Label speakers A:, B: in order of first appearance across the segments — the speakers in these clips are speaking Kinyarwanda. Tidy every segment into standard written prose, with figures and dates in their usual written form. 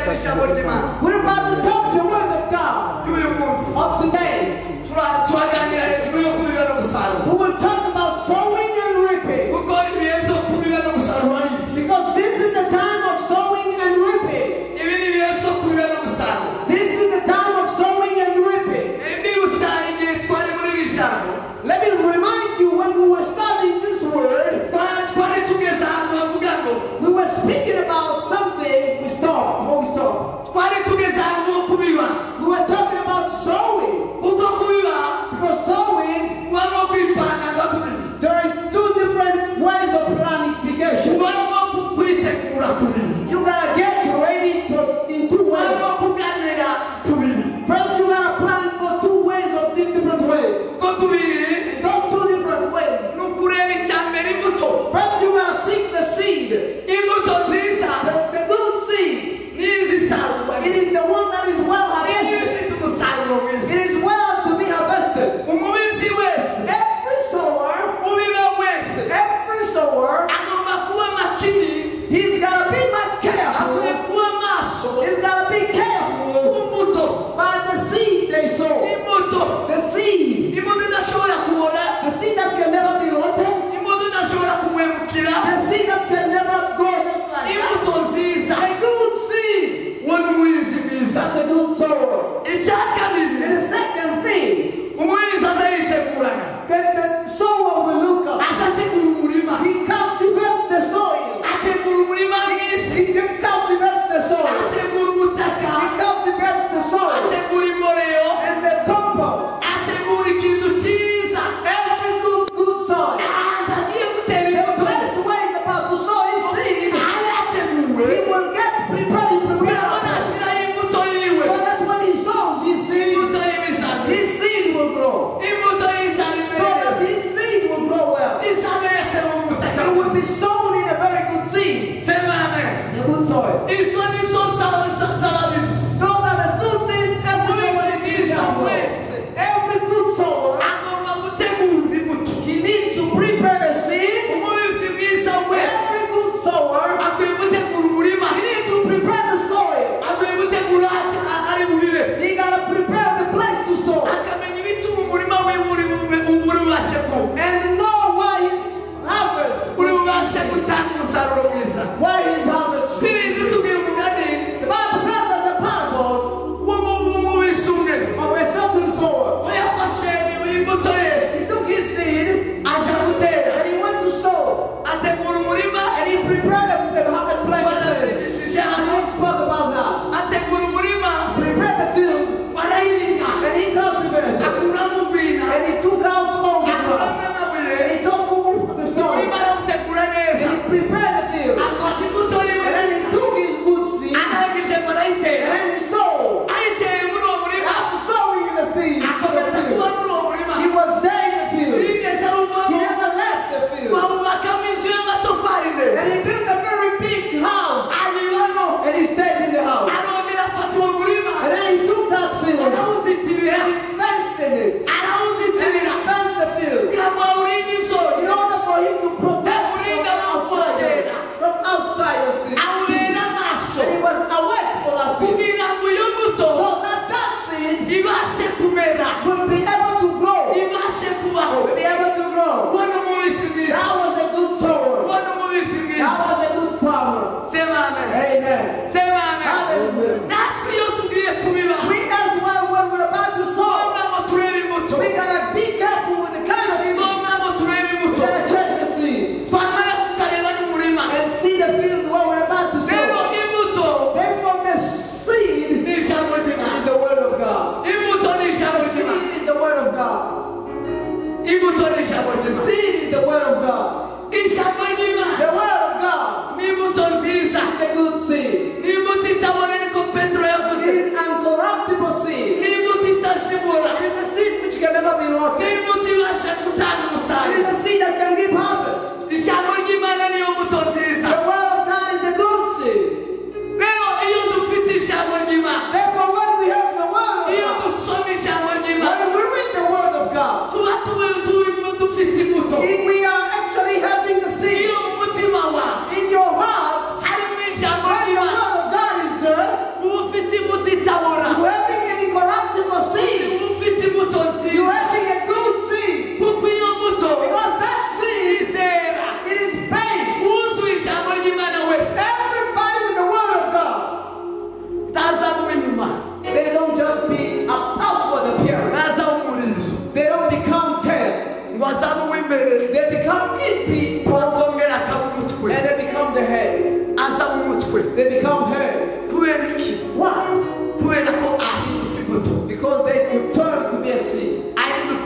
A: We're about to talk the word of God of today. We will talk about sowing and reaping. Because this is the time of sowing and reaping. This is the time of sowing and reaping. Let me remind you, when we were studying this word, we were speaking about something. We stopped. Before we stopped, we were talking about sowing. Because sowing, there is two different ways of planification. You gotta get ready in two ways. First, you gotta plan for two ways of different ways. Those two different ways. First, you gotta seek the seed. The good seed. It is the one that is well harvested. It is well to be harvested. Every sower, he's gotta be much careful. He's gotta be careful by the seed they sow. The seed that can never be rotten. The seed that can never go just like that. A good seed. That's a good sower. And the second thing, the sower will look up. He cultivates the soil. He cultivates the soil. He cultivates the soil. And the compost. Every good soil. The blessed way is about to sow his seed. He will get prepared. So that when he sows his seed will grow. So that his seed will grow well. It will be sown in a very good seed. In a good soil. Those are the two things every good sower, he needs to prepare the seed. Every good sower, he needs to prepare the soil. He gotta prepare the place to sow. And know why his harvest. Why his harvest? The Bible tells us a parable of a certain sower. He took his seed and he went to sow. And he prepared the place. And he spoke about that. He prepared the field. And he cultivated. And he took out all the grass. And he took over the stone. And he prepared the field. And then he took his good seed. And then he sowed. After sowing in the seed, he was there in the field. He never left the field. And he built a very big house. And he stayed in the house. And then he took that field. And he fenced it. And he fenced the field. In order for him to protect from outsiders. And he was awake for that field. So that seed will be able to grow. Will be able to grow. That was a good sower. That was a good farmer. Amen. Hallelujah. We as well, when we're about to sow, we gotta be careful with the kind of seed. We gotta check the seed and see the field where we're about to sow. Therefore, the seed is the word of God. The seed is the word of God. The seed is the word of God. The word of God is the good seed. It is uncorruptible seed. It is a seed which can never be rotten. It is a seed that can give harvest. The word of God is the good seed. Therefore, when we have the word of God, when we read the word of God, we are actually having the seed in your heart. When the word of God is there, they become hairy. Why? Because they turned to be a seed.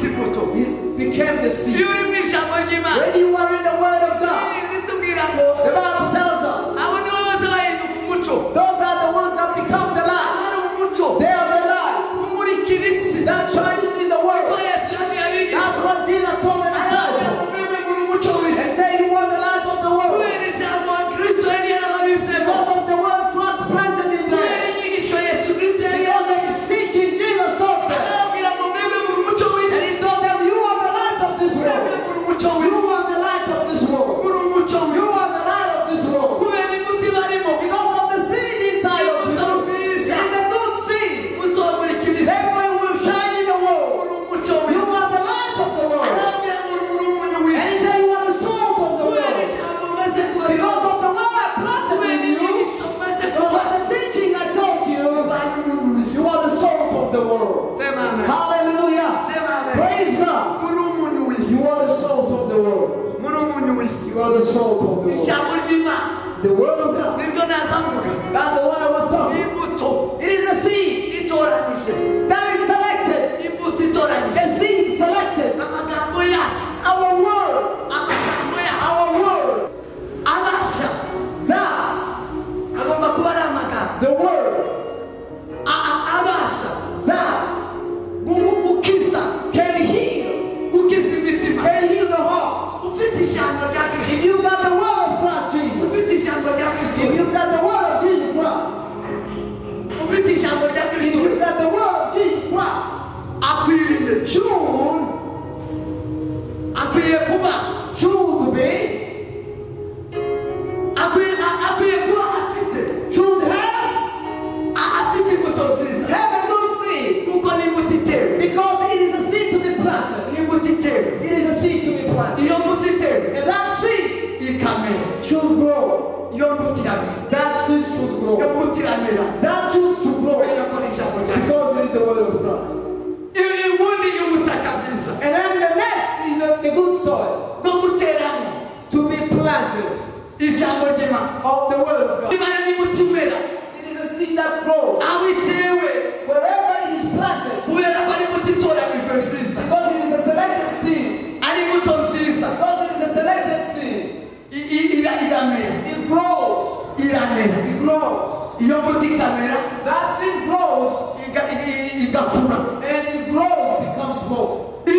A: He became the seed. When you are in the Word of God, the Bible tells us those are the ones that become the light. They are the light that shines in the world. That's what Jesus told the disciples. And say you are the light of the world. Because of the word Christ planted in them. Because of his teaching, Jesus taught them. And he told them, you are the light of this world. You are the light of this world. You are the light of this world. Because of the seed inside of you. It is a good seed. Therefore you will shine in the world. You are the light of the world. And he said you are the salt of the world. Because of the word planted in you. Because of the teaching I taught you. You are the salt of the world. Hallelujah. Praise God. You are the salt of the world. You are the salt of the world. The word of God. That's the one I was talking. It is a seed that is selected. A seed selected. Our word. Our word. That. The words. That. Can heal. Can heal the heart. If you got the word of Christ Jesus. If you got the word of Jesus Christ. If you got the word of Jesus Christ. Should be. Should have a good seed. Because it is a seed to be planted. It is a seed to be planted. And that seed should grow. That seed should grow. That should grow. Because it is the word of Christ. And then the next is the good soil. To be planted. Of the word of God. It is a seed that grows. Wherever it is planted. Because it is a selected seed. Because it is a selected seed. It grows. It grows. That seed grows. And it grows, becomes more. The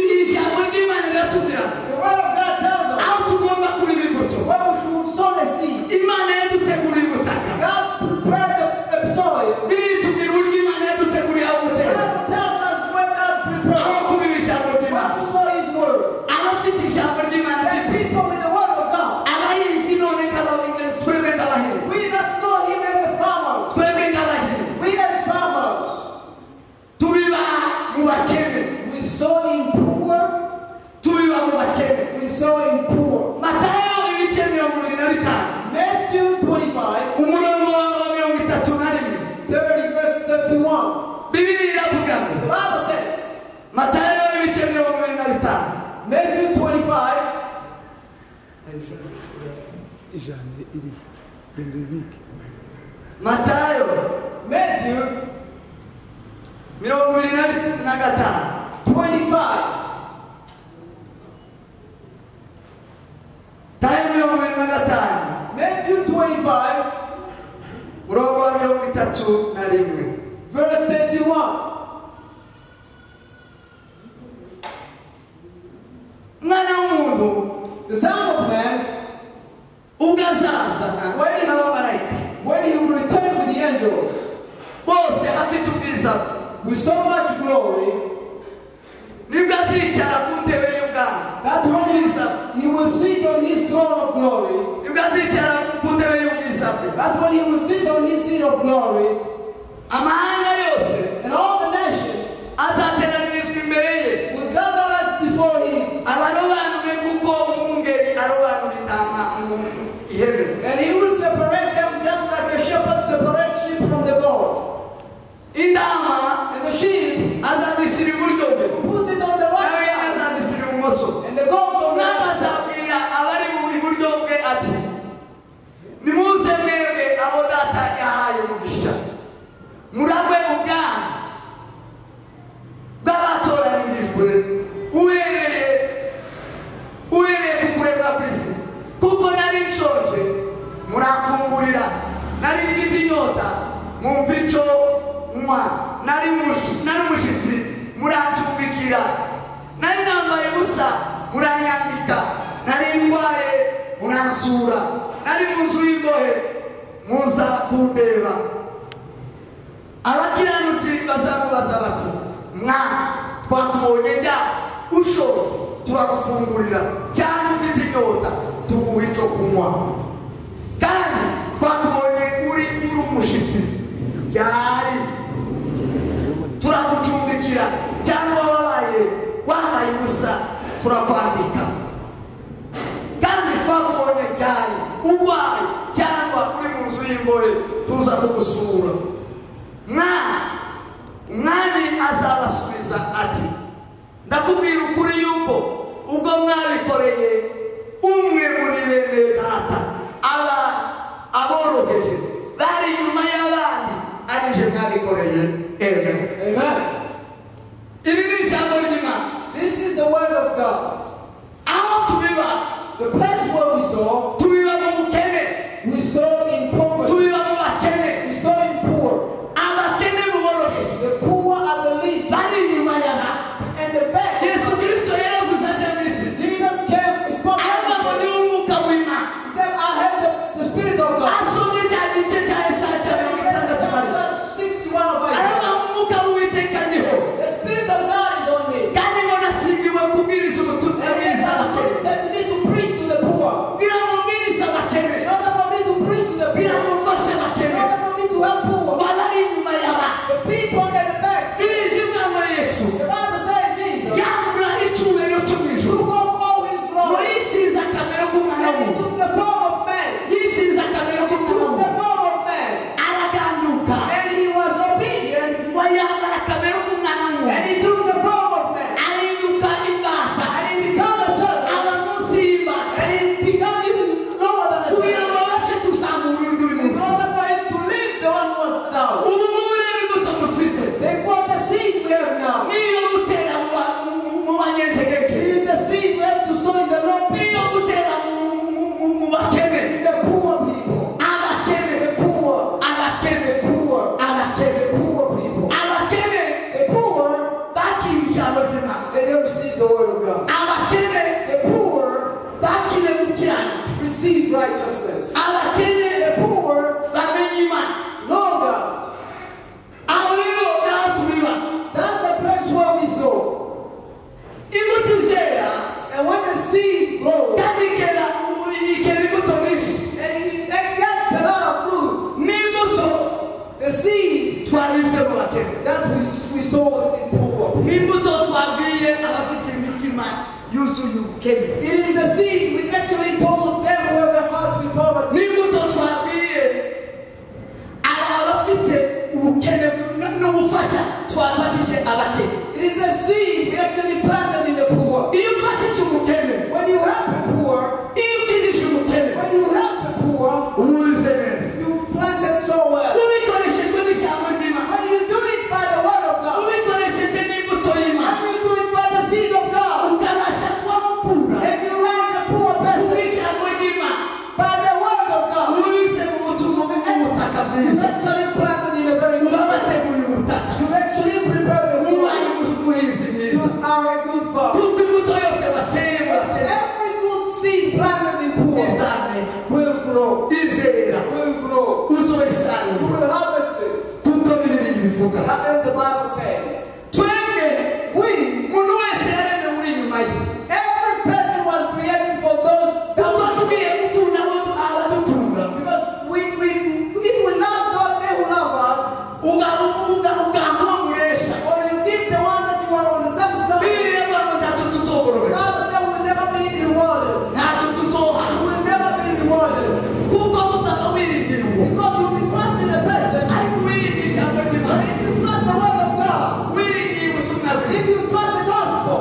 A: word of God tells us where we should sow the seed. God prepared the soil. The Bible tells us when God prepared to sow his word. And people with the word of God. We that know him as a farmer. We as farmers. We sow in poor. We sow in poor. Matthew 25, 30 verse 31. The Bible says, Matthew 25, Matthew 25. Matthew 25, verse 31. The Son of Man, when he will return with the angels, with so much glory, that when he will sit on his throne of glory, that's when he will sit on his seat of glory, and all the nations will gather right before him. And he will separate them just like a shepherd separates sheep from the goat. And the sheep put it on the right side. And the goats on the other side.
B: nari mfite inyota mu mpico nari mushitsi murancumbikira, nari nambaye ubusa muranyambika, nari ndwaye muransura, nari mu nzu y'imbohe muza kundeba. Abakiranutsi bazamubaza bati twakubonye njya ushoboye turagufungurira, cyangwa ufite inyota tuguha icyo kunywa, kandi twakubonye uri umushitsi ryari turagucumbikira, cyangwa wambaye ubusa turakwambika, kandi twakubonye ryari urwaye cyangwa uri mu nzu y'imbohe tuza kugusura. Umwami azabasubiza ati ndakubwira ukuri yuko ubwo mwabikoreye umwe muri bene data aboroheje bari inyuma y'abandi, ari nje mwabikoreye. Amen. Ibi ni ijambo ry'Imana.
A: This is the word of God.
B: Aho tubiba,
A: the place where we saw,
B: tubiba mu bukene,
A: we saw in poverty,
B: tubiba mu bakene,
A: we saw in poor.
B: Abakene mu boroheje,
A: the poor are the least,
B: bari inyuma y'abandi.
A: And the back.
B: Yesu Kristo yaravuze aje mu isi.
A: Jesus came, he spoke.
B: Aba ni umwuka w'Imana.
A: He said, I have the Spirit of God.
B: Asomye cyane igice cya Yesaya cya
A: 61 of Isaiah.
B: ariko umwuka w'Uwiteka niho.
A: The Spirit of God is on me.
B: Kandi ngo nasigiwe kubwiriza ubutumwa bwiza abakene.
A: Me to preach to the poor.
B: Biramubwiriza abakene.
A: In order for me to preach to the poor.
B: Biramufasha
A: In
B: abakene.
A: order for me to help poor.
B: Bari inyuma y'abandi.
A: The people at the back.
B: Birizimwa ngo Yesu
A: The Bible says Jesus
B: yamura icyubahiro cyo mu ijuru.
A: took off all his
B: Ngo
A: glory.
B: yisize akamero k'umwana
A: And he
B: w'umuntu.
A: took the form of man.
B: Yisize akamero
A: He took
B: k'umwana
A: the
B: w'umuntu.
A: form of man.
B: Araganduka.
A: And he was obedient.
B: Ngo yambara akamero k'umwana
A: And
B: w'umuntu.
A: he took the form of man.
B: Ahinduka imbata.
A: And he became a servant.
B: Aba munsi y'imbata.
A: And he became even lower than a
B: kugira ngo
A: servant.
B: babashe kuzamura undi uri
A: In
B: munsi.
A: order for him to lift the one who was down.
B: Ubu ngubu rero imbuto dufite
A: Therefore, the seed we have now.
B: niyo gutera mu banyentegeke,
A: It is the seed we have to sow in the Lord.
B: niyo gutera mu bakene.
A: In the poor people.
B: Abakene,
A: The poor.
B: abakene,
A: The poor.
B: abakene,
A: The poor people.
B: abakene
A: The poor,
B: bakira ijambo ry'Imana.
A: they don't receive the word of God.
B: Abakene
A: The poor
B: bakire gukiranuka.
A: receive righteousness.
B: Abakene
A: The poor
B: bamenye Imana.
A: know God.
B: Aho rero naho tubiba.
A: That's the place where we sow.
B: Imbuto izera
A: And when the seed grows,
B: kandi ikera imbuto nyinshi.
A: and it gets a lot of fruit,
B: N'imbuto
A: the seed
B: twabibye mu bakene.
A: that we sow in poor.
B: N'imbuto twabwiye abafite imitima yuzuye ubukene.
A: It is the seed we actually told them who have a heart with poverty.
B: N'imbuto twabwiye abafite ubukene n'ubufasha twafashije abakene.
A: It is the seed we actually planted in the poor.
B: Iyo ufashije umukene,
A: When you help the poor,
B: iyo ubwirije umukene,
A: when you help the poor,
B: uba ubize neza.
A: you planted so well.
B: Ubikoreshejwe n'ijambo ry'Imana,
A: When you do it by the word of God,
B: ubikoresheje n'imbuto y'Imana,
A: when you do it by the seed of God,
B: ukabasha kuba mukura
A: and you raise a poor person
B: n'ijambo ry'Imana,
A: by the word of God,
B: ubize mu butumwa bw'ubutaka
A: you
B: bwiza.
A: actually planted in a very good
B: Uba
A: soil.
B: wateguye ubutaka,
A: You actually prepared the
B: ubaye
A: soil.
B: umuhinzi mwiza.
A: You are a good farmer.
B: Kuko imbuto yose wateye muratera
A: Every good seed planted in poor
B: izamera,
A: will grow.
B: izera,
A: Will grow. You
B: uzoyisarura.
A: will harvest it.
B: Kuko Bibiliya ibivuga.
A: That is the Bible says.
B: Twebwe
A: We,
B: umuntu wese yaremewe uri inyuma ye.
A: every person was created for those that
B: Kuko tugiye gukunda abadukunda.
A: because if we love God, they who love us,
B: Ugamuha muresha.
A: or you give the one that you are on the same star.
B: Bibiliya ivuga ngo ntacyo tuzogororera.
A: Bible says we will never be rewarded.
B: Ntacyo tuzoha.
A: We will never be rewarded.
B: Kuko usanga wiringira uwo.
A: Because you will trust in a person.
B: Ariko wiringira ijambo
A: But
B: ry'Imana.
A: if you trust the word of God,
B: Wiringira ubutumwa bwe.
A: if you trust the gospel,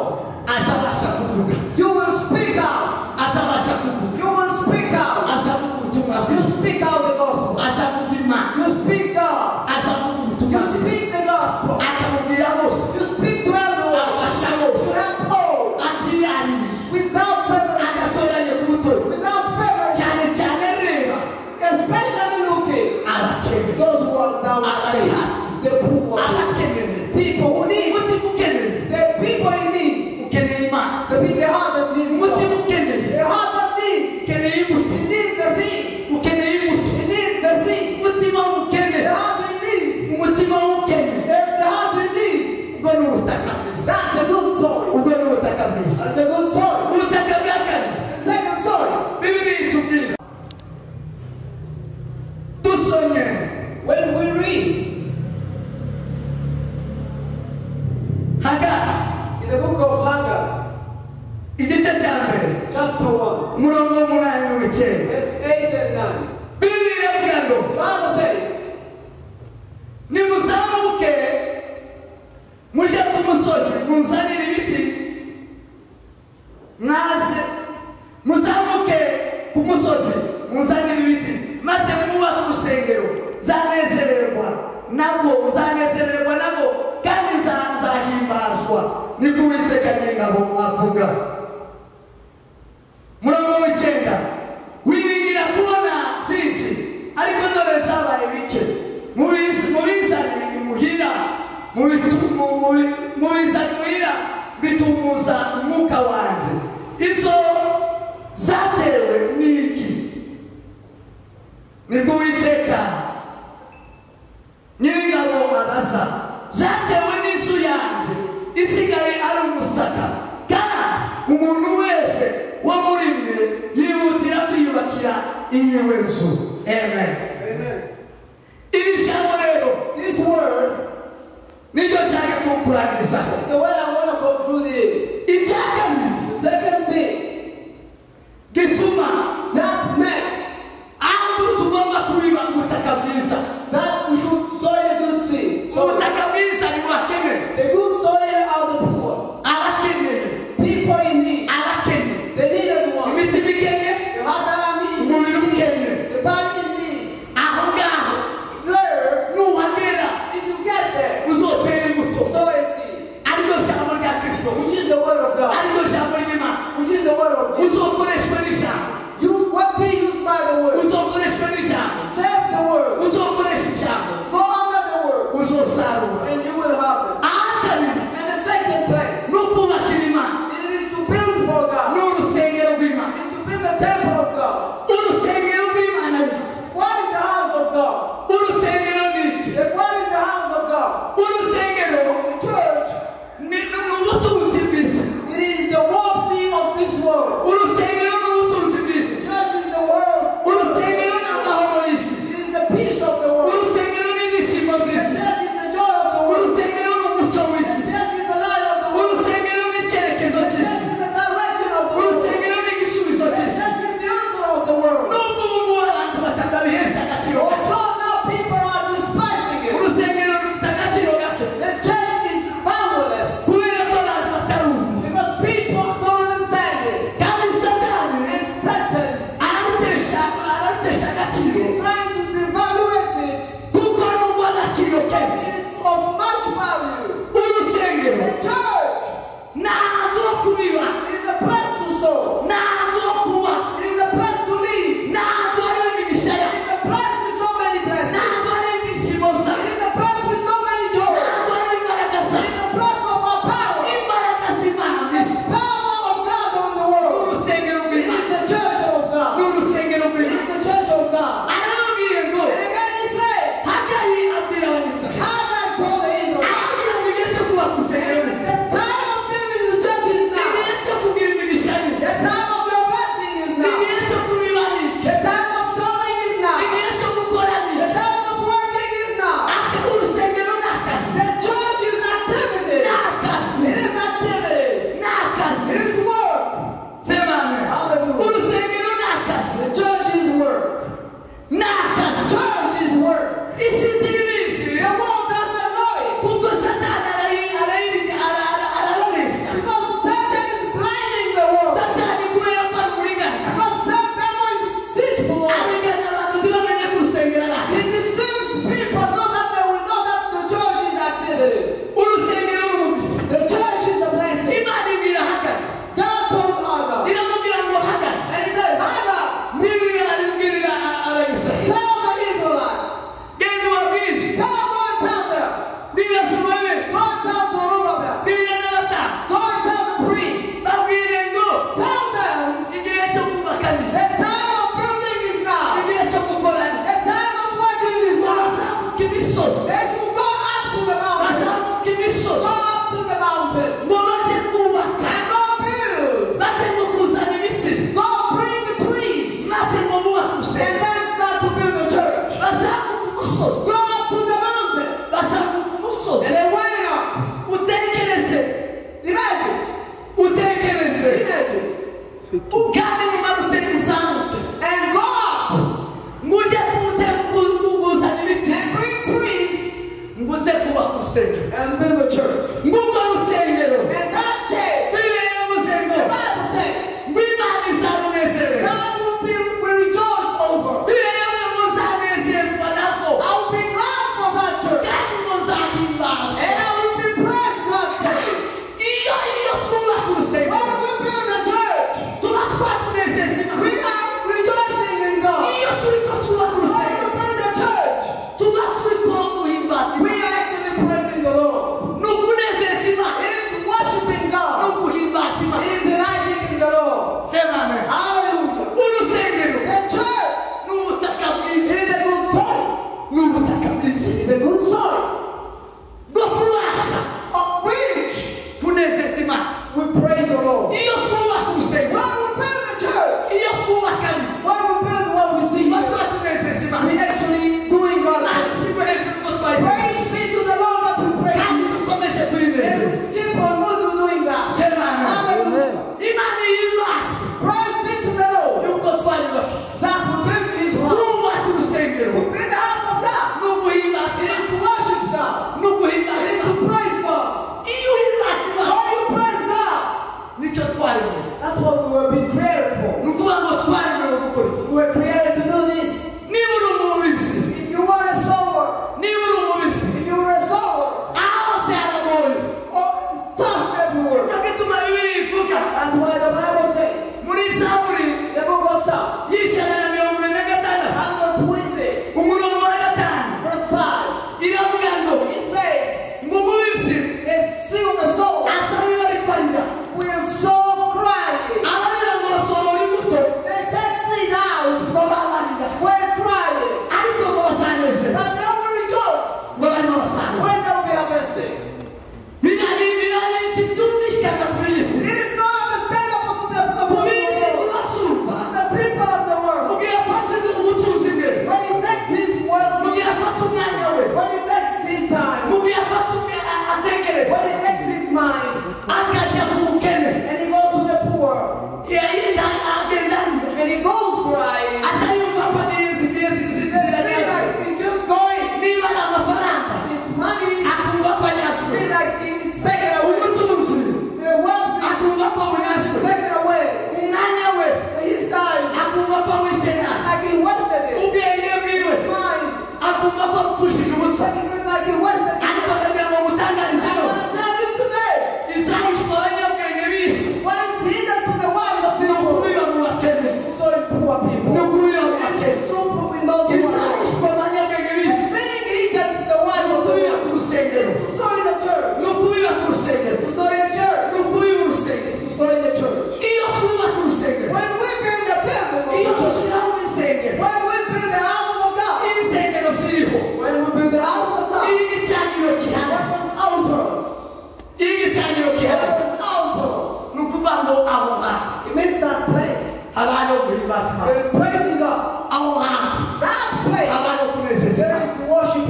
B: Azabasha kuvuga.
A: you will speak out.
B: Azabasha kuvuga.
A: You will speak out.
B: Azavuga ubutumwa bwe.
A: You speak out the gospel.
B: Azavuga Imana.
A: You speak God.
B: Azavuga ubutumwa
A: You
B: muizanira bitumuza umwuka wanje izo zatewe niki niko Uwiteka nyir'ingabo araza zatewe n'izu yanje isigaye ari umusaka kandi umuntu wese wo muri mwe yihutira kwiyubakira iyiwe nzu. Amen. Iri jambo rero,
A: This word
B: niryo nshaka kukurangiza.
A: is the word I want to conclude in.
B: Icyakabiri,
A: The second thing
B: gituma
A: that makes
B: aho tugomba kubiba ubutaka bwiza.
A: that we should sow a good seed. So
B: Ubutaka bwiza ni bwakene.
A: the good soil are the poor.
B: Abakeneye,
A: People in need.
B: abakeneye.
A: The needed one.
B: Imiti bikene,
A: The heart that needs
B: umubiri ukene.
A: the body in need.
B: Aho ngaho
A: There,
B: nuhagera
A: if you get there,
B: uzotera imbuto.
A: sow a seed,
B: Ariryo jambo rya Kristo.
A: which is the word of God,
B: Ariryo jambo ry'Imana.
A: which is the word of Jesus.
B: Uzokoreshwa n'ijambo.
A: You will be used by the word.
B: Uzokoreshwa n'ijambo.
A: Serve the word.
B: Uzokoresha ijambo.
A: Go under the word,
B: Uzosarura.
A: and you will harvest.
B: Ahakabiri
A: And the second place,
B: ni ukubakira Imana.
A: it is to build for God.
B: Ni urusengero rw'Imana.
A: It is to build the temple of God.
B: Urusengero rw'Imana.
A: What is the house of God?
B: Urusengero ni iki?
A: And what is the house of God?
B: Urusengero
A: The church,
B: ni ubutunzi bw'isi.
A: it is the wealthy of this world.
B: Urusengero ni ubutunzi bw'isi.
A: The church is the world.
B: Urusengero ni amahoro y'isi.
A: It is the peace of the world.
B: Urusengero ni ibyishimo
A: The
B: by'isi.
A: church is the joy of the world.
B: Urusengero ni umucyo
A: The
B: w'isi.
A: church is the light of the world.
B: Urusengero ni icyerekezo
A: The
B: cy'isi.
A: church is the direction of the world.
B: Urusengero ni igisubizo
A: The
B: cy'isi.
A: church is the answer of the world.
B: Nubwo ubu ngubu abantu batabihesha agaciro gato.
A: Although now people are despising it,
B: Urusengero rufite agaciro gato.
A: the church is valueless
B: Kubera ko abantu bataruzi.
A: because people don't understand it.
B: Kandi Satani
A: And Satan
B: ararutesha agaciro.
A: is trying to devaluate it.
B: Kuko nubwo agaciro
A: It
B: kenshi.
A: is of much value.
B: Urusengero
A: The church,
B: ntazo kubiba.
A: it is the place to sow.
B: Ntazo kuba.
A: It is the place to live.
B: Ntazo ari imigisha
A: It
B: yawe.
A: is the place with so many blessings.
B: Ntazo ari ibyishimo
A: It
B: zawe.
A: is the place with so many joys.
B: Ntazo ari imbaraga
A: It is
B: zawe.
A: the place of our power.
B: Imbaraga z'Imana
A: The
B: mbese.
A: power of God on the world.
B: Urusengero
A: It is
B: rw'Imana.
A: the church of God.
B: Ni urusengero
A: It is
B: rw'Imana.
A: the church of God.
B: Arababwiye ngo
A: And again he said,
B: Hagayi abwira Abisirayeli.
A: Haggai told the Israelites,
B: Arababwira ngo igihe cyo kubaka urusengero ni
A: the time of building the church is now.
B: igihe cyo kugira imigisha ni
A: The time of your blessing is now.
B: igihe cyo kubiba ni
A: The time of sowing is now.
B: igihe cyo gukora ni
A: The time of working is now.
B: urusengero ni akazi.
A: The church is activities.
B: Ni akazi.
A: It is activities.
B: Ni akazi.
A: It is work.
B: Sema amen.
A: Hallelujah.
B: Urusengero ni akazi.
A: The church is work.
B: Ni akazi.
A: Church is work.
B: Isi ntibizi.
A: The world doesn't know it.
B: Kuko Satani arababeshya.
A: Because Satan is blinding the world.
B: Satani kubera ko ari umuriganya.
A: Because Satan is deceitful.
B: Ariganya abantu ntibamenye ko urusengero ari
A: He
B: akazi.
A: deceives people so that they will know that the church is activities.
B: Urusengero ni umugisha.
A: The church is the blessing.
B: Imana ibwira Hagayi.
A: God told Haggai.
B: Iramubwira ngo Hagayi.
A: And he said, Haggai,
B: Niba arabwirira Abisirayeli.
A: tell the Israelites.
B: Genda ubabwire.
A: Go and tell them.
B: Bwira Zorobabeli.
A: Go and tell Zerubbabel.
B: Bwira n'abatambyi.
A: Go and tell the priests.
B: Babwire ngo
A: Tell them
B: igihe cyo kubaka ni
A: the time of building is now.
B: igihe cyo gukora ni
A: The time of working is now.
B: bazamuka imisozi.
A: They should go up to the mountain.
B: Bazamuka
A: Go
B: imisozi.
A: up to the mountain.
B: Ngo bajye kubaka.
A: And go build.
B: Bajye ngo kuzana ibiti.
A: Go bring the trees.
B: Maze ngo bubake
A: And
B: urusengero.
A: then start to build the church.
B: Bazamuka umusozi.
A: Go up to the mountain.
B: Bazamuka umusozi.
A: And they went up.
B: Utekereze.
A: Imagine.
B: Utekereze.
A: Imagine.
B: Kandi nimara uzamuke.
A: And go up.
B: Mujye kuzana ibiti.
A: And bring trees.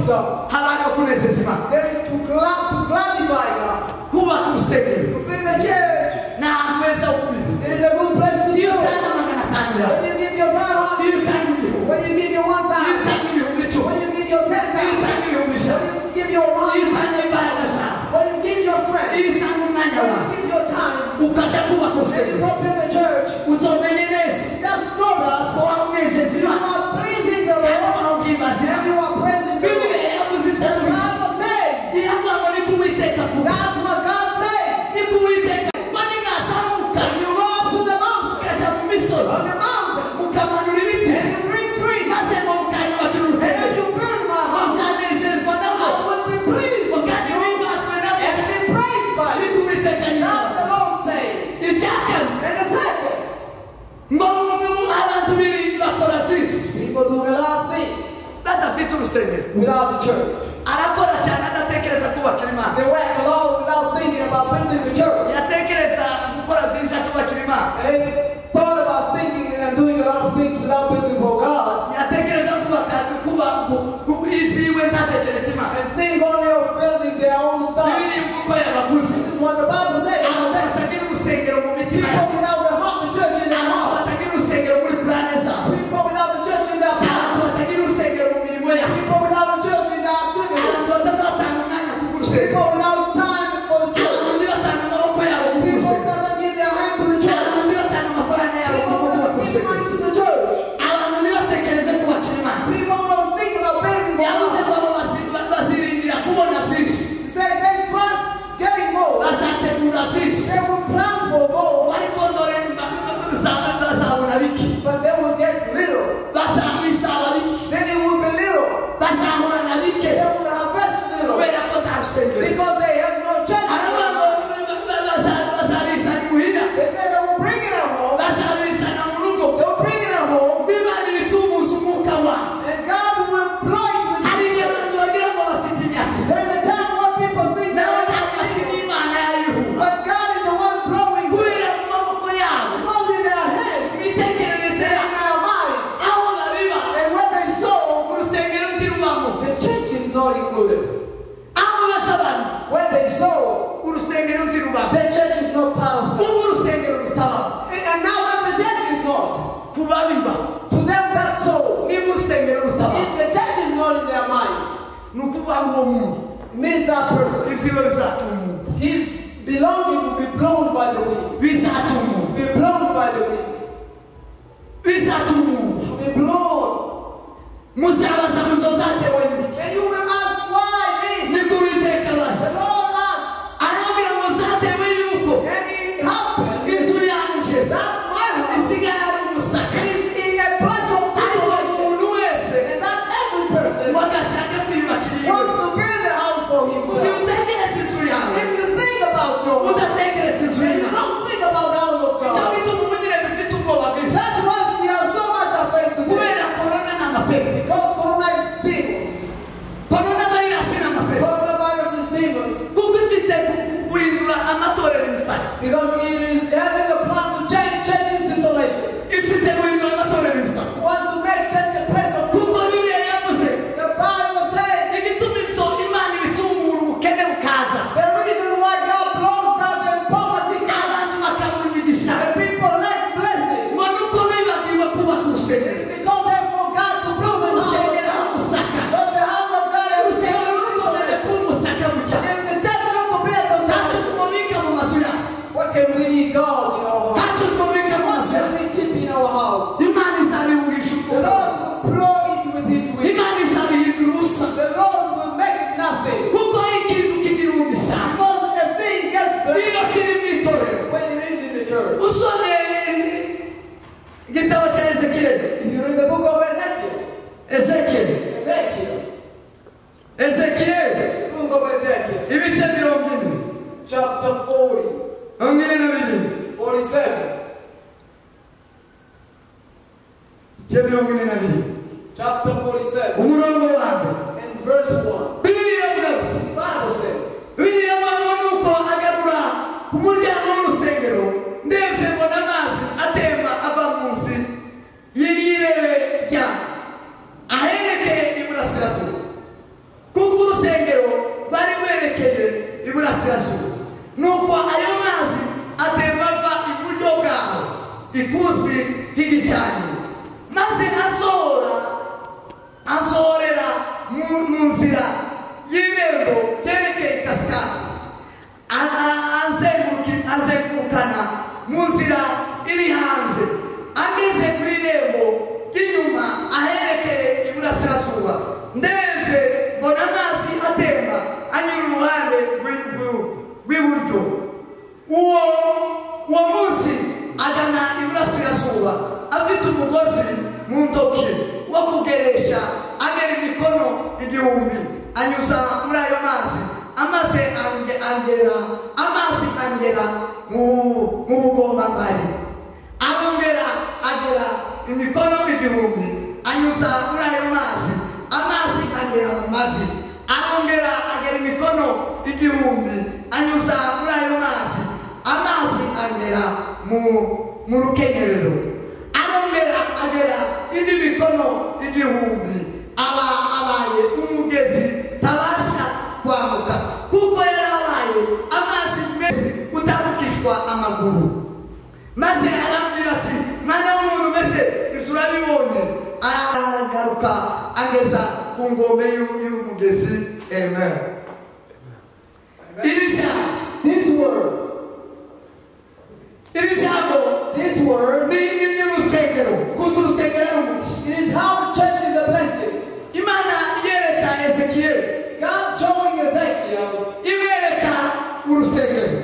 A: God.
B: Habari okunezeza Imana.
A: There is to glorify God.
B: Kubaka urusengero.
A: To build a church.
B: Ni ahantu heza ho kubika.
A: It is a good place to
B: Iyo
A: serve.
B: utanga magana atanu yawe.
A: When you give your 500,
B: Iyo utanga ibihumbi.
A: when you give your 1,000,
B: Iyo utanga ibihumbi icumi.
A: when you give your 10,000,
B: Iyo utanga ibihumbi ijana.
A: when you give your
B: Iyo
A: 1,000,
B: utanga imbaraga zawe.
A: when you give your strength,
B: Iyo utanga umwanya
A: when
B: wawe.
A: you give your time,
B: Ukaja kubaka
A: and you
B: urusengero.
A: open the church,
B: Uzomenya neza
A: just know that
B: ko wawunezeza
A: you
B: Imana.
A: are pleasing the
B: Kandi
A: Lord
B: wawuhimbaza
A: and
B: Imana.
A: you are praising the Lord.
B: Bibiliya yavuze
A: The
B: itarushye.
A: Bible says,
B: Iravuga ngo ni ko Uwiteka avuga.
A: that's what God says.
B: Ni ko Uwiteka. Ngo nimwazamuka
A: When you go up to the mountain,
B: mukaja mu misozi
A: on the mountain,
B: mukamanura ibiti
A: and you bring trees,
B: maze ngo mukanyubakira
A: and then
B: urusengero.
A: you build my house,
B: Muzanezezwa nabo
A: I will be pleased with
B: kandi
A: you
B: muhimbazwe nabo.
A: and be praised by
B: Ni
A: you.
B: ko Uwiteka
A: That's
B: nyina.
A: the Lord saying.
B: Icya kabiri
A: And the second,
B: ngo abantu biringi bakora byinshi
A: people do a lot of things
B: badafite urusengero.
A: without the church.
B: Arakora cyane adatekereza kubakira Imana.
A: They work along without thinking about building the church.
B: Yatekereza gukora byinshi atubakira Imana.
A: And they thought about thinking and doing a lot of things without building for God.
B: Yatekereza kubaka iziwe ntatekereza Imana.
A: And think only of building their own stuff.
B: Bibiri imvugo yabavuze.
A: This is what the Bible says.
B: Abantu batagira urusengero mu mitima
A: People
B: yabo.
A: without the heart, the church in their
B: Abantu
A: heart.
B: batagira urusengero muri plane zabo.
A: People without the church in their
B: Abantu
A: path.
B: batagira urusengero mu mirimo yabo.
A: People without the church in their activities.
B: Abantu batazatanga umwanya kubw'urusengero.
A: People without time for the church.
B: Abantu ntibatanga amaboko yabo
A: People
B: kubw'urusengero.
A: doesn't give their hand to the church.
B: Abantu ntibatanga amafaranga yabo
A: People
B: kubw'urusengero.
A: doesn't give money to the church.
B: Abantu ntibatekereze kubakira Imana.
A: People don't think about building for
B: Yavuze
A: God.
B: ngo abo baziringira kubona byinshi.
A: He said they trust getting more.
B: Bazategura byinshi.
A: They will plan for more,
B: Ariko dore bazabona bike.
A: but they will get little.
B: Bazabisaba bike.
A: Then it will be little.
B: Bazahorana bike.
A: They will harvest little
B: Kubera ko nta rusengero.
A: because they have no church.
B: Aravuga ngo bazabizana imuhira.
A: They said they will bring it at home.
B: Bazabizana mu rugo.
A: They will bring it at home,
B: Bimana ibitumuza umwuka wawe.
A: and God will employ it with
B: Hari
A: you.
B: igihe abantu bagira ngo bafite imyatsi.
A: There is a time where people think
B: Nawe
A: that,
B: nta myatsi n'Imana yayihuha.
A: but God is the one blowing it.
B: Kubera mu maboko yabo.
A: Because in their hands,
B: Imitekerereze
A: in
B: yabo.
A: their mind,
B: Aho babiba.
A: and when they sow,
B: Urusengero ntirubamo.
A: the church is not included.
B: Aho basabana.
A: When they sow,
B: Urusengero ntirubamo.
A: the church is not part of that.
B: Ubu urusengero rutabamo.
A: And now that the church is not,
B: Ku babiba.
A: to them that sow,
B: Niba urusengero rutabamo.
A: if the church is not in their mind,
B: Ni ukuvuga ngo uwo muntu
A: it means that person,
B: ibyiwe bizatumuka.
A: his belonging will be blown by the wind.
B: Bizatumuka.
A: Be blown by the wind.
B: Bizatumuka.
A: Be blown.
B: Muzabaza mu nzozi zatewe n'iki?
A: And you will ask why this.
B: Nibwo Uwiteka abaza.
A: The Lord asks,
B: Arambwira ngo zatewe yuko
A: and it happened
B: inzu yanje
A: that my house
B: isigaye ari umusaka.
A: is in a place of
B: Ariko
A: isolation,
B: umuntu wese
A: and that every person
B: ngo agashaka kwiyubakira iyi
A: wants
B: nzu.
A: to build a house for
B: Ugiye
A: himself.
B: utekereza inzu yawe.
A: If you think about your house,
B: Udatekereza inzu
A: and you
B: yawe.
A: don't think about the house of
B: Icyo
A: God,
B: bituma ubunyine dufite ubwoba bwinshi.
A: that's why we are so much afraid to do.
B: Kubera korona n'amapepo.
A: Because
B: nzira y'irembo ryerekeye ikasikazi azengurukana mu nzira iri hanze ageze ku irembo ry'inyuma aherekeye iburasirazuba ndetse mbona amazi atemba anyura uruhande rw'iburyo uwo munsi agana iburasirazuba afite umugozi mu ntoki wo kugeresha agera imikono 1000 anyuza muri ayo mazi amazi angera mu bugombambari arongera agera imikono 1000 anyuza muri ayo mazi amazi angera mu mavi arongera agera imikono 1000 anyuza muri ayo mazi amazi angera mu rukenyerero arongera agera indi mikono 1000 abaye umugezi tabasha kwambuka kuko yarabaye amazi meza utambukishwa amaguru maze arambwira ati mwana w'umuntu mbese isura bibonye aragaruka ageza ku ngombe y'umugezi. Amen.
A: This word it is how the church is a blessing. God showing Ezekiel,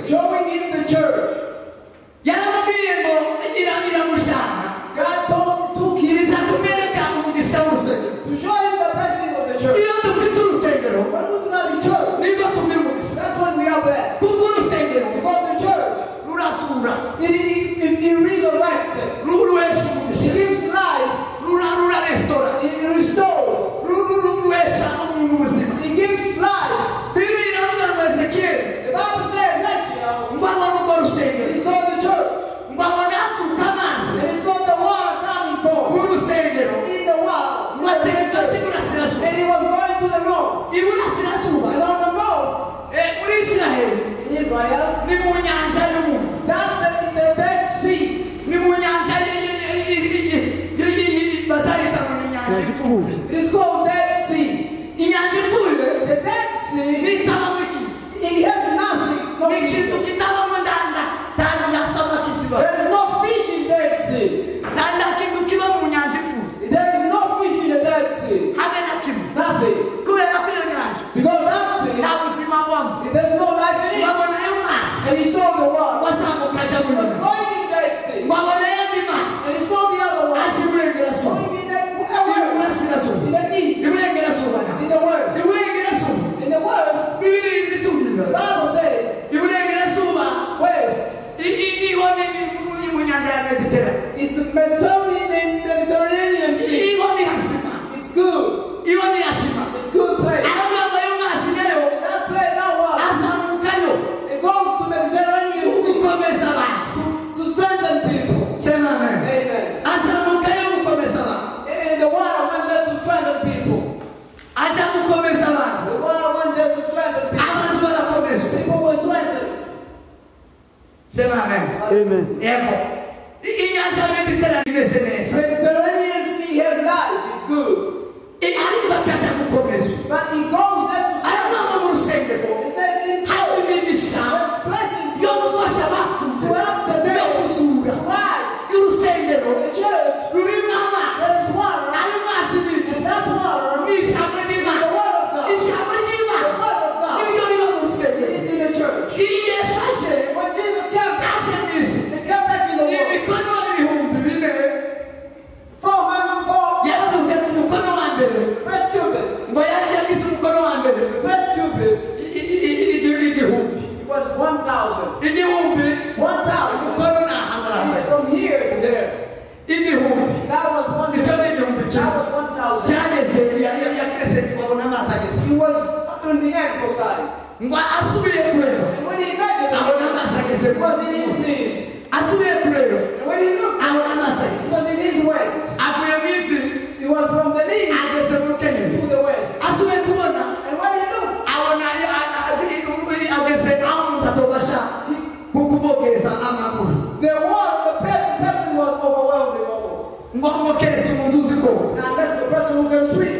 A: showing him the church. God took him to show him the blessing of the church. When we've got the church, that's when we are blessed. Because the church, it resurrected. It gives life. It restores. It gives life. The Bible says Ezekiel, he saw the church. And he saw the water coming forth in the water. And he was going to the north. And on the north, in Israel, that's the Dead Sea. It is called Dead Sea. The Dead Sea, it has nothing. There is no fish in Dead Sea. There is no fish in the Dead Sea. Nothing. Because that sea, there's no life in it. And he saw the water. He was going in Dead Sea. And he saw the other one. Going in the east. In the west. In the west. The Bible says west. It's the Mediterranean Sea. It's good. It's good place. That place, that water, it goes to Mediterranean Sea to strengthen people. Amen. And the water went there to strengthen people. The water went there to strengthen people. People were strengthened.
B: Amen.
A: Mediterranean Sea has life. It's good. But it goes there to strengthen. He said it in blessing to help the dead to rise. The church, there is water. And that water is the word of God. The word of God. It is in the church. When Jesus came back, he came back in the world. 404 first cubits. First cubits. It was 1,000. 1,000. It's from here to there. That was 1,000. That was 1,000. He was on the ankle side. And when he measured it, it was in his knees. And when he looked, it was in his waist. It was from the knees to the waist. And when he looked, the person was overwhelmed almost. Unless the person who can swim.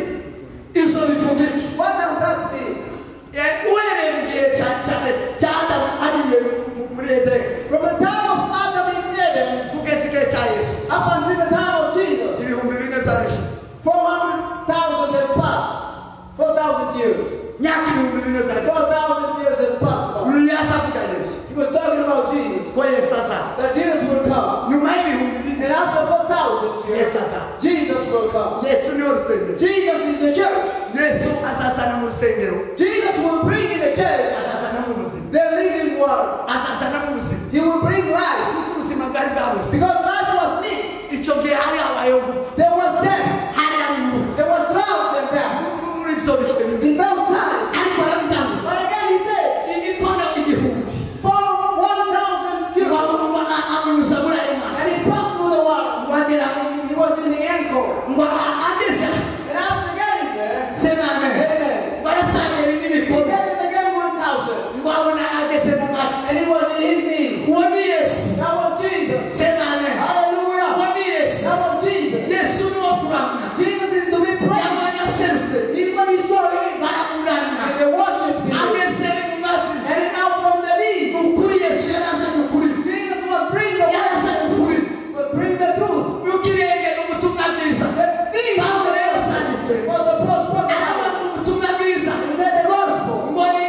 B: myaka ibihumbi bine zari
A: 4,000 years has passed by.
B: uyu yasavuga Yesu
A: He was talking about Jesus.
B: ko Yesu azaza
A: That Jesus will come.
B: nyuma y'ibihumbi bine
A: And after 4,000 years,
B: Yesu azaza
A: Jesus will come.
B: Yesu niwe rusengero
A: Jesus is the church.
B: Yesu azazana mu rusengero
A: Jesus will bring in the church
B: azazana mu buzima
A: the living water.
B: azazana mu buzima
A: He will bring life.
B: kuko ubuzima bwari bwabuze
A: Because life was mixed.
B: icyo gihe hari habayeho gupfa
A: There was death.
B: hari hari urupfu
A: There was drought and death.
B: muri ibyo bihe
A: In those times.
B: ariko aravuga ngo
A: But again he said,
B: imikono igihumbi
A: for 1,000 cubits.
B: amunyuza muri ayo mazi
A: And he passed through the water.
B: wagera
A: He was in the ankle.
B: ngo ageze
A: And after getting there,
B: senane
A: amen,
B: ngo arasangera
A: he
B: n'imikono
A: get it again 1,000.
B: ngo abona ageze mu mazi
A: And it was in his knees.
B: uwo ni Yesu
A: That was Jesus.
B: senane uwo
A: Hallelujah.
B: ni Yesu
A: That was Jesus.
B: Yesu ni uwo kuramya
A: Jesus is to be praised.
B: yabonye aserutse
A: Even he saw him
B: baramuramya
A: and they worshipped him.
B: ageze mu mazi
A: And now from the knees,
B: ukuri Yesu yarazanye ukuri
A: Jesus was bringing the
B: yarazanye ukuri
A: was bringing the truth.
B: ukirenge n'ubutumwa bwiza
A: The thief
B: Pawulo yarasanditse
A: was the prosperity.
B: aravuga ngo ubutumwa bwiza
A: He said the gospel.
B: mboni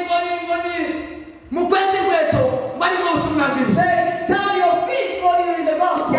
B: mu kwete kweto mbari mu butumwa bwiza
A: Say, tie your feet for here is the gospel.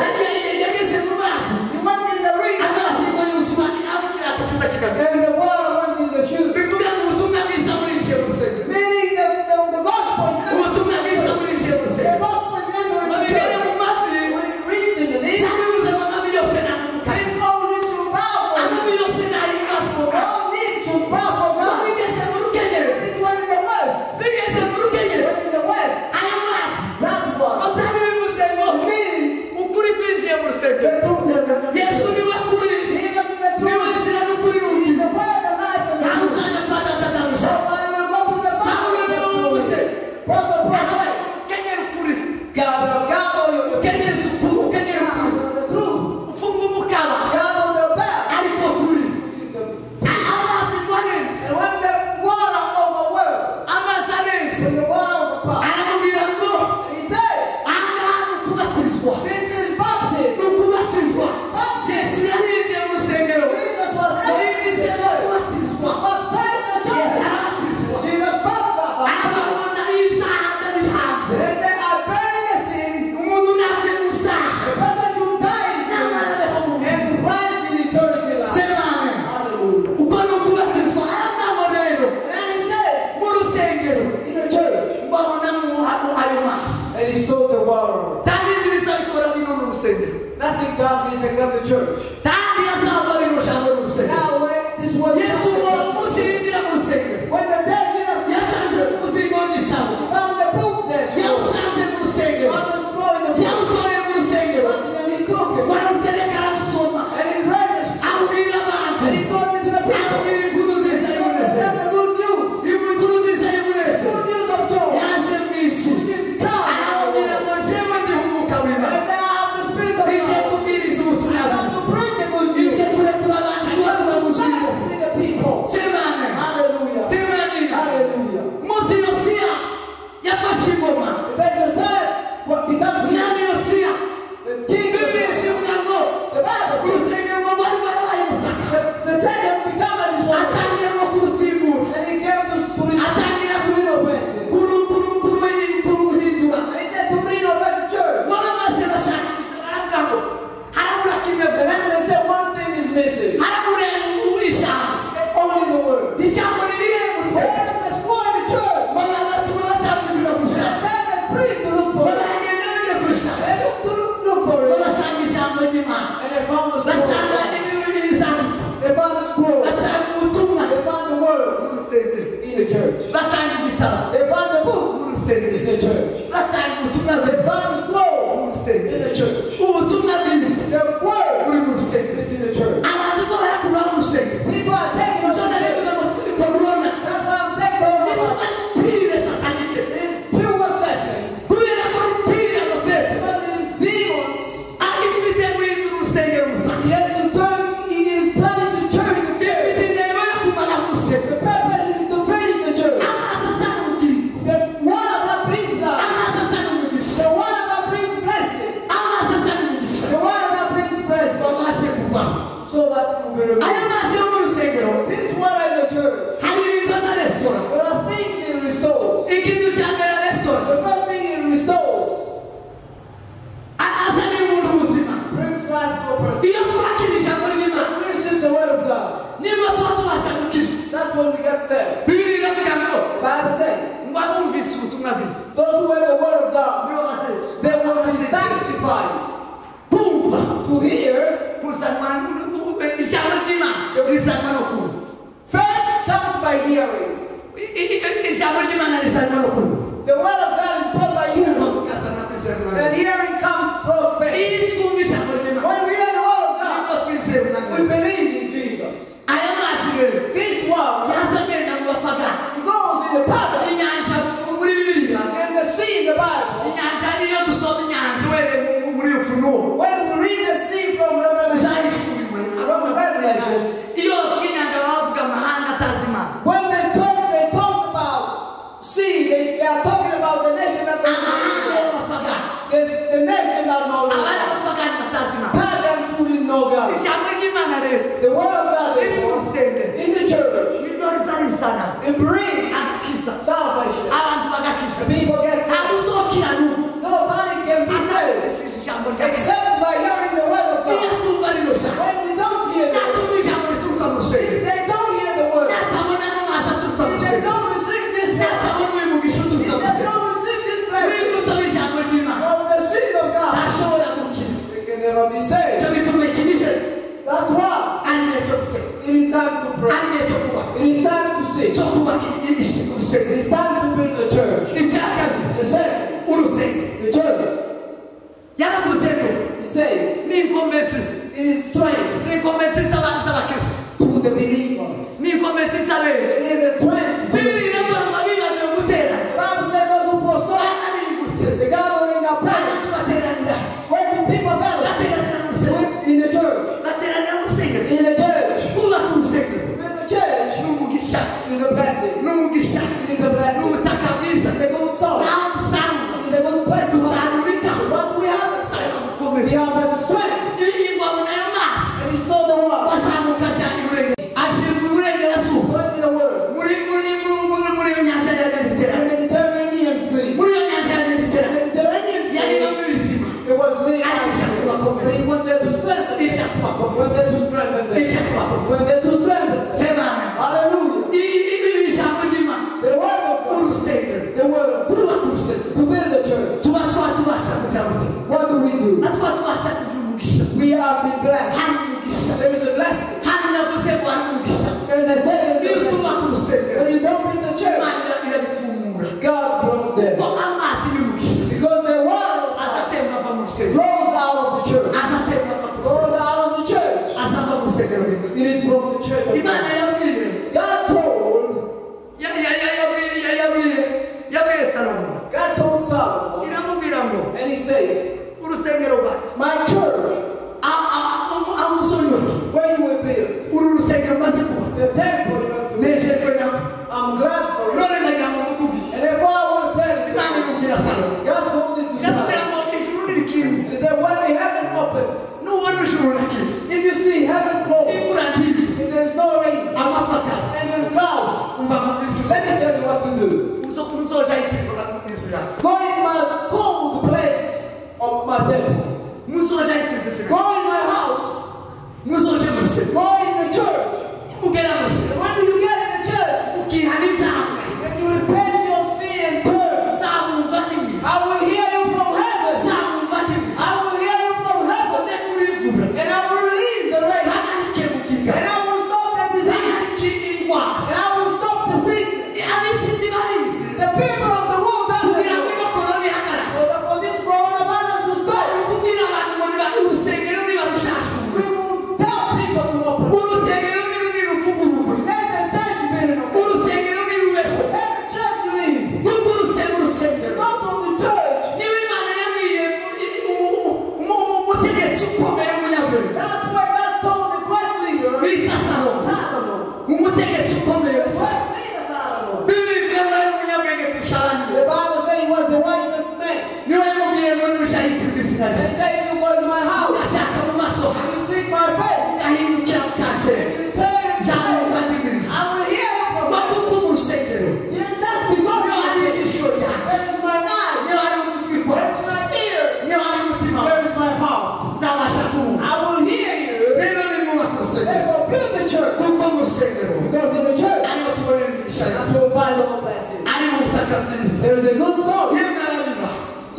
B: yageze mu mazi
A: He went in the ring
B: amazi ngo yuzura abo kirato kiza kigabye
A: and the water went in the shoe.
B: bivuga ngo ubutumwa bwiza muri nje rusenge
A: Meaning the gospel is entering.
B: ubutumwa bwiza muri nje
A: The
B: rusenge
A: gospel is entering.
B: ngo bibere mu mazi
A: When it reached in the knees,
B: cyangwa mu mazi yose namuka
A: his own needs should bow for him.
B: amazi yose nari basuka
A: All needs should bow for
B: ngo
A: God.
B: bigeze mu rukenyero
A: It went in the west.
B: bigeze mu rukenyero
A: Went in the west.
B: ayo mazi
A: That was
B: basanga bivuze ngo
A: means
B: ukuri kwinjiye mu rusenge
A: the truth has entered.
B: Yesu niwe kuri
A: Jesus is the
B: niwe
A: truth.
B: nzira n'ukuri
A: He is
B: n'ubugingo
A: the way, the life, and the
B: ntawe
A: truth.
B: uzajya kwa data atarushya
A: So I will go to the
B: Pawulo niwe wavuze
A: Prophet, prophet.
B: ukenyera ukuri
A: Gather your
B: ukenyeza ukuri ukenyera ukuri
A: the truth.
B: ufunga umukaba
A: Gather the bell.
B: ariko kuri
A: Which is the
B: amazi ngo neza
A: and when says.
B: Bibiri iravuga ngo
A: The Bible says,
B: ngo abumvise ubutumwa bwiza
A: those who have the word of God,
B: nibo basenze.
A: they will be sanctified.
B: Kumva
A: To hear,
B: kuzanwa ijambo ry'Imana rizanwa no kumva.
A: faith comes by hearing.
B: Ijambo ry'Imana rizanwa no kumva.
A: The word of God is brought by
B: Kumva
A: hearing.
B: kukazana kwizera.
A: And hearing comes through faith.
B: Iyo twumva ijambo ry'Imana
A: When we hear the word of God,
B: nibwo twizera
A: we believe in Jesus.
B: aya mazi rero
A: This word
B: yazagenda mu bapagani.
A: goes in the pattern.
B: Inyanja muri Bibiliya,
A: And the sea in the Bible.
B: inyanja niyo dusoma inyanja were muri Ufunuo
A: When we read the sea from Revelation,
B: zahishuriwe.
A: from Revelation,
B: Iyo bavuga inyanja baba bavuga amahanga atazi Imana.
A: when they talk about sea, they are talking about the nation that they
B: Amahanga
A: know.
B: y'abapagani,
A: There's the nation that knows.
B: abari abapagani batazi Imana.
A: Pagans who didn't know God.
B: Ijambo ry'Imana rero
A: The word of God
B: riri mu
A: is
B: rusengero
A: in the church.
B: niryo rizarizana
A: It brings
B: agakiza
A: salvation.
B: abantu bagakiza.
A: The people get saved.
B: Abuzokira n'ubu
A: Nobody can be saved
B: ijambo rya Kristo.
A: except by hearing the word of
B: Iyo
A: God.
B: atumva rino jambo,
A: When we don't hear the word,
B: natumva ijambo rituruka mu rusengero,
A: they don't hear the word.
B: natabona n'amazi aturuka mu
A: If they
B: rusengero,
A: don't receive this word,
B: natabona uyu mugisha uturuka mu
A: if they
B: rusengero,
A: don't receive this blessing
B: w'imbuto w'ijambo ry'Imana
A: from the seed of God,
B: ntashobora gukira.
A: they can never be saved.
B: Icyo gituma iki ni cyo
A: That's why
B: ari igihe cyo gusenga,
A: it is time to pray.
B: ari igihe cyo kubaka,
A: It is time to sing.
B: cyo kubaka ibyinshi ku
A: It
B: rusengero.
A: is time to build the church.
B: Icya kabiri,
A: The second,
B: urusengero
A: the church.
B: yaravuze ngo
A: He said,
B: ni inkomezi,
A: it is strength
B: ni inkomezi z'abakristo,
A: to the believers.
B: ni inkomezi z'abera.
A: It is the strength. To the
B: Bibiri iravuga ngo abibagiwe gutera
A: Bible says those who forsake
B: bararimbutse.
A: the gathering of prayer.
B: Abantu bateranira,
A: Where do people gather?
B: bateranira mu rusengero,
A: In the church.
B: bateranira mu rusengero.
A: In the church.
B: Kubaka urusengero
A: In the church
B: ni umugisha,
A: is a blessing.
B: ni umugisha,
A: It is a
B: ni
A: blessing.
B: ubutaka bwiza.
A: It's a good soul.
B: Naho dusarura,
A: It is a good place to
B: dusarura
A: find.
B: ikawa,
A: What do we have?
B: dusarura
A: We
B: gukomeza.
A: have the strength.
B: Iyo babona ayo mazi,
A: And he saw the word.
B: bazamuka cyane iburengerazuba, ashyirwa iburengerazuba,
A: What in the words?
B: muri iyo nyanja ya
A: The
B: Mediterane,
A: Mediterranean Sea.
B: muri iyo nyanja ya
A: The
B: Mediterane
A: Mediterranean Sea.
B: yaribamo ibizima,
A: It was laid
B: I wish I could
A: out.
B: walk
A: They went there to strengthen them.
B: ijya kubakomeza,
A: Went there to strengthen them.
B: ijya kubakomeza.
A: Went there to strengthen them.
B: Semana,
A: Hallelujah.
B: iri jambo ry'Imana,
A: The word of God.
B: urusengero,
A: The word of God.
B: kubaka urusengero,
A: To build the church.
B: tuba tubasha kugira ngo
A: What do we do?
B: tuba tubasha kugira umugisha.
A: We have been blessed.
B: Hari umugisha,
A: There is a blessing.
B: hari navuze ngo hari umugisha.
A: As I said, there
B: Iyo
A: is a blessing.
B: tubaka urusengero,
A: When you don't build the church,
B: Imana irabitumura,
A: God blows them.
B: kuko amazi y'umugisha
A: Because the word
B: azatemba ava mu rusengero,
A: flows out of the church.
B: azatemba ava mu rusengero,
A: Flows out of the church.
B: azava mu rusengero rimwe.
A: It is from the church of
B: Imana
A: God.
B: yabwiye,
A: God told
B: yabwiye Salomo,
A: God told Solomon,
B: iramubwira ngo
A: and he said,
B: urusengero rwawe
A: my church,
B: amusonyoye,
A: where you will build,
B: uru rusengero maze kuba
A: the temple you have to build.
B: nejejwe nawe,
A: I'm glad for it.
B: none nagira ngo mukubwire.
A: And if I want to tell you,
B: Imana imubwira Salomo,
A: God told it to
B: yamubwira
A: Solomon.
B: ngo ijuru nirikinguye,
A: He said, when the heaven opens,
B: nubona ijuru rikinguye,
A: if you see heaven closed,
B: imvura ntiri,
A: if there's no rain,
B: amapaka,
A: and there's clouds,
B: umva mubwira
A: let me tell you what to do.
B: muzoja yitegura mu minsi yawe,
A: Go in my cold place of my temple.
B: muzoja yitegura,
A: Go in my house.
B: muzoja mu rusengero,
A: Go in the church.
B: mugera mu rusengero,
A: When you get in the church,
B: ukihana ibyaha,
A: when you repent your sin and turn,
B: uzabumva n'imwe,
A: I will hear you from heaven.
B: uzabumva n'imwe,
A: I will hear you from heaven.
B: ude kuri imvura,
A: And I will release the rain.
B: bagarike mu
A: And
B: giga,
A: I will stop the disease.
B: bagarike indwara,
A: And I will stop the sickness.
B: ab'isi babizi,
A: The people of the world doesn't
B: kugira ngo
A: know.
B: no korona ihagarare,
A: For this coronavirus to stop.
B: kubwira abantu ngo
A: That's where we find all blessings.
B: ari mu butaka bwiza
A: There is a good soul.
B: yemwe ababiba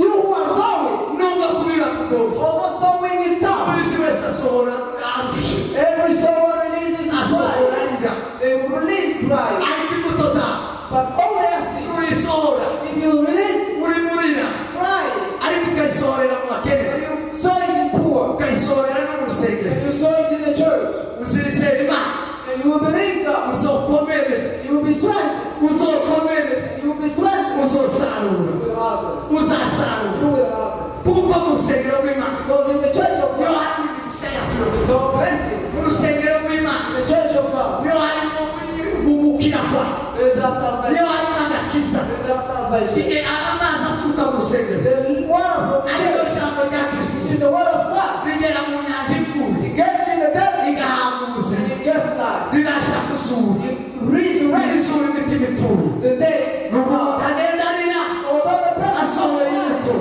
A: You who are sowing,
B: nubwo kubiba kugoye
A: although sowing is tough,
B: buri wese asohora arushe
A: every sower releases
B: asohora
A: pride.
B: arira
A: They will release pride.
B: ariko imbuto zawe
A: But all they are seeing,
B: urisohora
A: if you release
B: uri murira
A: pride,
B: ariko ukayisohorera mu bakene
A: when you sow it in poor,
B: ukayisohorera no mu rusengero
A: when you sow it in the church,
B: uzirizera imana
A: and you will believe God,
B: uzokomere
A: you will be strengthened.
B: uzokomere
A: You will be strengthened.
B: uzosarura
A: You will harvest.
B: uzasarura
A: You will harvest.
B: kuko mu rusengero rw'imana
A: Because in the church of
B: niho
A: God,
B: harimo imigisha yacu
A: there's all blessings.
B: mu rusengero rw'imana
A: In the church of God,
B: niho harimo gukira kwacu
A: there's our salvation.
B: niho harimo agakiza
A: There's our salvation.
B: igihe amazi aturuka mu rusengero
A: The water from the
B: ariyo
A: church,
B: jambo rya kristo
A: which is the word of God,
B: rigera mu nyanja ipfuye
A: it gets in the depths
B: rigahambuza
A: and it gets life.
B: ribasha kuzura
A: It resurrects
B: rizura imitima ipfuye
A: the day.
B: nuko mutagenda rina
A: Although the person
B: asohoye imbuto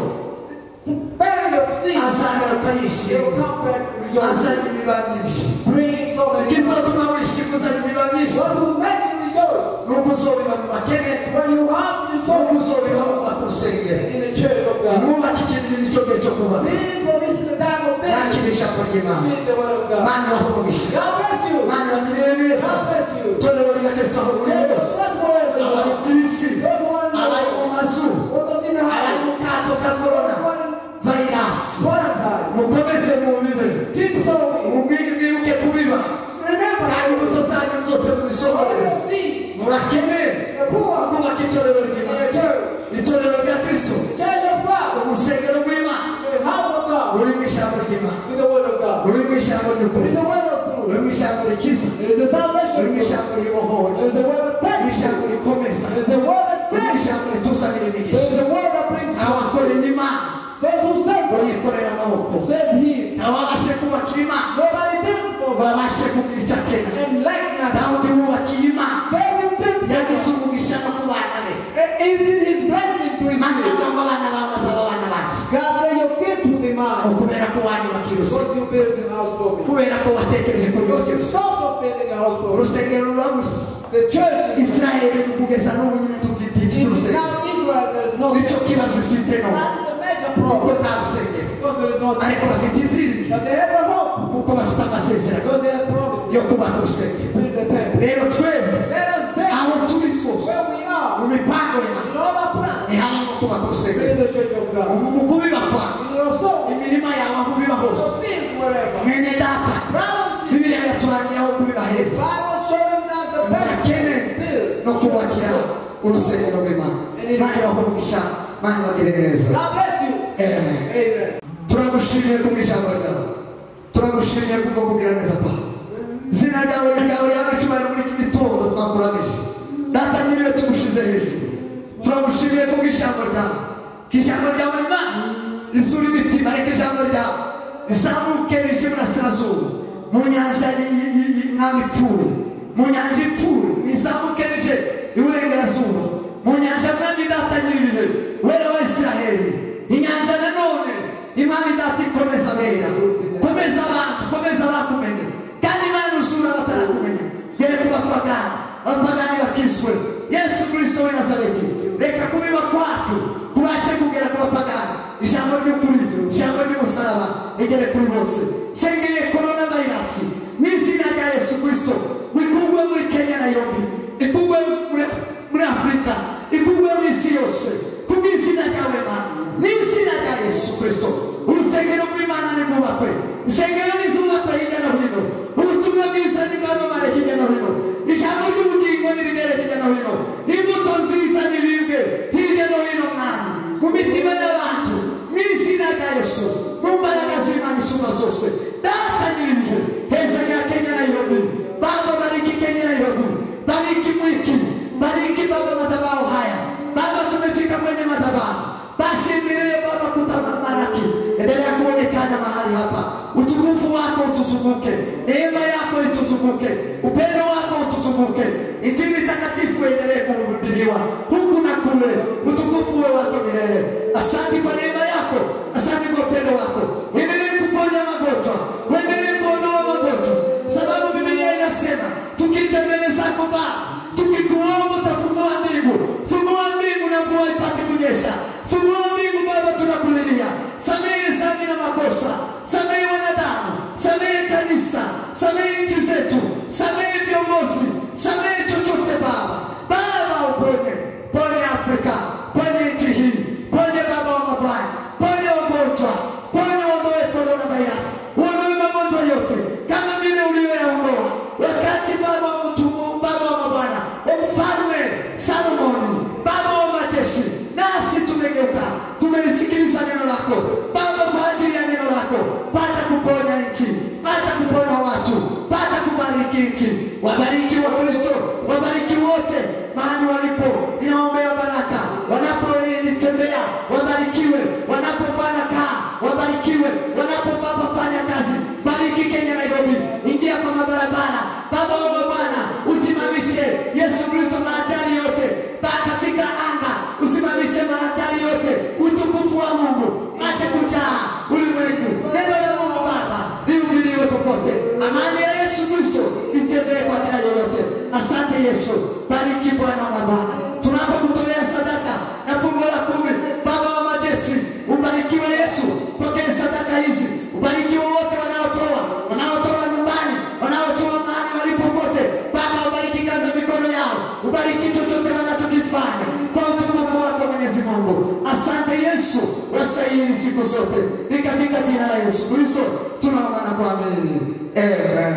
A: bearing of seed,
B: azagaruka
A: they will
B: yishimye
A: come back rejoicing,
B: azana imiba myinshi
A: bringing so many.
B: igizotuma wishima uzana imiba myinshi
A: What will make you rejoice?
B: nuko uzobiba mu bakene
A: When you have you
B: nuko
A: sow
B: uzobiba mu bakusengera
A: in the church of God.
B: mwubake ikintu n'icyo gihe cyo kubaka
A: Live for this is the time of business.
B: nakira ijambo ry'imana
A: Speak the word of God.
B: mana wahumugisha
A: God bless you.
B: mana wagiriye neza
A: God bless you.
B: itorero rya kristo aho muri
A: Bless
B: hose
A: wherever you
B: abari
A: are.
B: ku isi
A: Those who are in the
B: abari mu
A: world.
B: mazu
A: Those in the
B: abari
A: house.
B: mu kato ka korona
A: Those who are in
B: vayirasi
A: quarantine.
B: mukomeze mubibe
A: Keep sowing.
B: mubwire mwibuke kubiba
A: Remember,
B: kandi imbuto zanyu zose
A: sow
B: muzisohorere
A: your seed.
B: mu bakene
A: The poor
B: kubaka itorero
A: in the
B: ry'imana
A: church.
B: itorero rya kristo
A: The church of God.
B: urusengero rw'imana
A: The house of God.
B: ruri mu ijambo ry'imana
A: With the word of God.
B: ruri mu ijambo
A: There
B: ry'ukuri
A: is a word of
B: ruri
A: truth.
B: mu ijambo rikiza
A: There is a
B: ruri mu
A: salvation.
B: ijambo ribohora
A: There is a word that
B: ruri mu
A: sets.
B: ijambo rikomeza
A: There is a word that
B: ruri mu
A: saves.
B: ijambo rituzanira
A: There
B: imigisha
A: is a word that brings power.
B: abakorera imana
A: Those who save,
B: bayikorera amaboko
A: save him.
B: ababashe kubakira imana
A: Nobody built for God.
B: babashe kugira icyo akenera
A: And like nothing.
B: dawudi wubakiye imana
A: David built for
B: yagize
A: God.
B: umugisha no ku bana be
A: And even his blessing to his
B: mana
A: kids.
B: avuga ngo abana bawe bazaba abana bacu
A: God said your kids will be mine.
B: kubera ko wanyubakiye
A: Because
B: urusengero
A: you built a house for me.
B: kubera ko watekereje kuri
A: Because you
B: urusengero
A: thought of building a house for me.
B: urusengero rurabuze
A: The church is
B: isirayeli kugeza n'ubu nyine ifite
A: in
B: urusengero
A: now Israel. There's no
B: nicyo
A: church.
B: kibazo ifite no
A: That is the major
B: kuko
A: problem.
B: nta rusengero
A: Because there is no
B: ariko
A: church.
B: bafite izindi
A: But they have a hope.
B: kuko bafite amasezerano
A: Because they have promised
B: yo kubaka urusengero
A: to build the temple.
B: rero twebwe
A: Let us stay
B: aho turi twose
A: where we are.
B: mu mipango yawe
A: In all our plans.
B: ni hamwe kubaka urusengero
A: Build the church of God.
B: mu kubiba kwawe
A: In your soul.
B: imirima yawe aho ubiba hose
A: Your field wherever.
B: mwene data
A: Brothers and
B: bibiliya yatuharanira aho kubiba
A: sisters.
B: heza
A: Bible showing us the best
B: Bakene.
A: build.
B: no kubakira urusengero rw'imana mana ibahumugisha mana ibagire neza
A: God bless you.
B: amen
A: Amen.
B: turagushimiye ku ijambo ryawe turagushimiye kubwo kugira neza kwawe izina ryawe ryawe cyubahiro muri iki gitondo twakuramije data nyiriwe tugushize hejuru turagushimiye ku ijambo ryawe ko ijambo ryawe imana risura imitima reka ijambo ryawe rizamuke rije iburasirazuba mu nyanja y'umwami ipfuye mu nyanja ipfuye rizamuke rije iburengerazuba mu nyanja mwami data nyiribihe wera wa isiraheli inyanja nanone imana data ikomeza abera komeza abantu komeza abakumenye kandi imana usura abatarakumenya yere kubapagani abapagani bakiswe yesu kristo w'i nazareti reka kubiba kwacu kubashe kugera ku bapagani ijambo ry'ukuri ijambo ry'umusaraba rigere kuri bose sengeye korona vayirasi n'izina rya yesu kristo wikugwe muri kenya nairobi ikugwe muri afurika ikugwe mu isi yose kubw'izina ryawe mana n'izina rya yesu kristo urusengero rw'imana nimwubakwe insengero nizubakwe hirya no hino ubutumwa bwiza nibwamamare hirya no hino ijambo ry'ubugingo niribere hirya no hino imbuto nziza nibibwe hirya no hino mwana mu mitima y'abantu n'izina rya yesu mu mbaraga z'imana isumba zose data nyiribihe heza ya kenya nairobi baba bariki kenya nairobi bariki mwiki bariki baba madhabahu haya baba tumefika kwenye madhabahu basi endelee baba kutamalaki endelea kuonekana mahali hapa utukufu wako utuzunguke neema yako ituzunguke upendo wako utuzunguke injili takatifu endelee kuhubiriwa huku na kule utukufu wako milele asante kwa neema yako asante kwa upendo wako endelee kuponya magonjwa endelee kuondoa magonjwa sababu Biblia inasema tukija mbele zako Baba tukikuomba Yesu wastahili siku zote. Ni katika jina la Yesu Kristo tunaomba na kuamini. Amen.